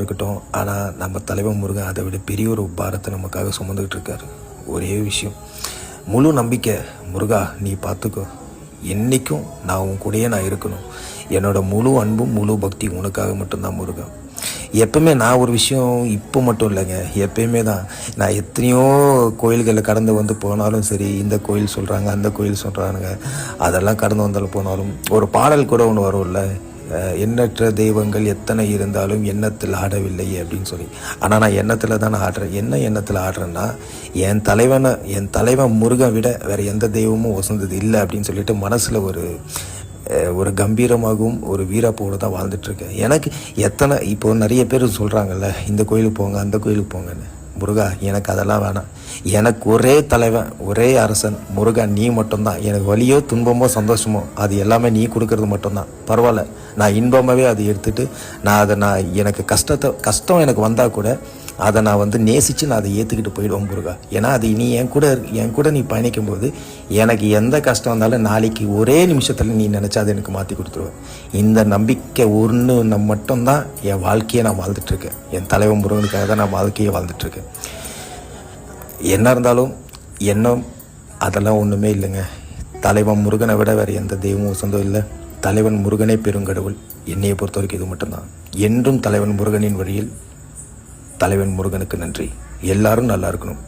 இருக்கட்டும். ஆனால் நம்ம தலைவன் முருகன் அதை விட பெரிய ஒரு பாரத்தை நமக்காக சுமந்துக்கிட்டு இருக்காரு. ஒரே விஷயம், முழு நம்பிக்கை, முருகா நீ பார்த்துக்கோ, என்றைக்கும் நான் உன் கூடயே நான் இருக்கணும். என்னோடய முழு அன்பும் முழு பக்தி உனக்காக மட்டும்தான் முருகன். எப்பவுமே நான் ஒரு விஷயம் இப்போ மட்டும் இல்லைங்க, எப்பயுமே தான். நான் எத்தனையோ கோயில்களில் கடந்து வந்து போனாலும் சரி, இந்த கோயில் சொல்கிறாங்க அந்த கோயில் சொல்கிறானுங்க, அதெல்லாம் கடந்து வந்தாலும் போனாலும் ஒரு பாடல் கூட ஒன்று வரும்ல, எண்ணற்ற தெய்வங்கள் எத்தனை இருந்தாலும் எண்ணத்தில் ஆடவில்லை அப்படின்னு சொல்லி. ஆனால் நான் எண்ணத்தில் தான் ஆடுறேன். என்ன எண்ணத்தில் ஆடுறேன்னா, என் தலைவன் முருகன் விட வேறு எந்த தெய்வமும் வசந்தது இல்லை அப்படின்னு சொல்லிட்டு மனசில் ஒரு கம்பீரமாகவும் ஒரு வீரப்போடு தான் வாழ்ந்துட்டுருக்கேன். எனக்கு இப்போ நிறைய பேர் சொல்கிறாங்கல்ல, இந்த கோயிலுக்கு போங்க அந்த கோயிலுக்கு போங்கன்னு. முருகா எனக்கு அதெல்லாம் வேணாம். எனக்கு ஒரே தலைவன் ஒரே அரசன் முருகா, நீ மட்டும்தான். எனக்கு வலியோ துன்பமோ சந்தோஷமோ அது எல்லாமே நீ கொடுக்கறது மட்டும்தான். பரவாயில்ல, நான் இன்பமாகவே அதை எடுத்துகிட்டு எனக்கு கஷ்டம் எனக்கு வந்தால் கூட அதை நான் நேசித்து நான் அதை ஏற்றுக்கிட்டு போயிடுவேன் முருகா. ஏன்னா அது நீ என் கூட நீ பயணிக்கும்போது எனக்கு எந்த கஷ்டம் வந்தாலும் நாளைக்கு ஒரே நிமிஷத்தில் நீ நினச்சா அதை எனக்கு மாற்றி கொடுத்துருவேன். இந்த நம்பிக்கை ஒன்று மட்டும்தான் என் வாழ்க்கையை நான் வாழ்ந்துட்டுருக்கேன். என் தலைவன் முருகனுக்காக தான் நான் வாழ்க்கையை வாழ்ந்துட்டுருக்கேன். என்ன இருந்தாலும் எண்ணம் அதெல்லாம் ஒன்றுமே இல்லைங்க. தலைவன் முருகனை விட வேறு எந்த தெய்வமும் சொந்தம் இல்லை. தலைவன் முருகனே பெருங்கடவுள். என்னையை பொறுத்த வரைக்கும் இது மட்டும்தான். என்றும் தலைவன் முருகனின் வழியில் தலைவன் முருகனுக்கு நன்றி. எல்லாரும் நல்லா இருக்கணும்.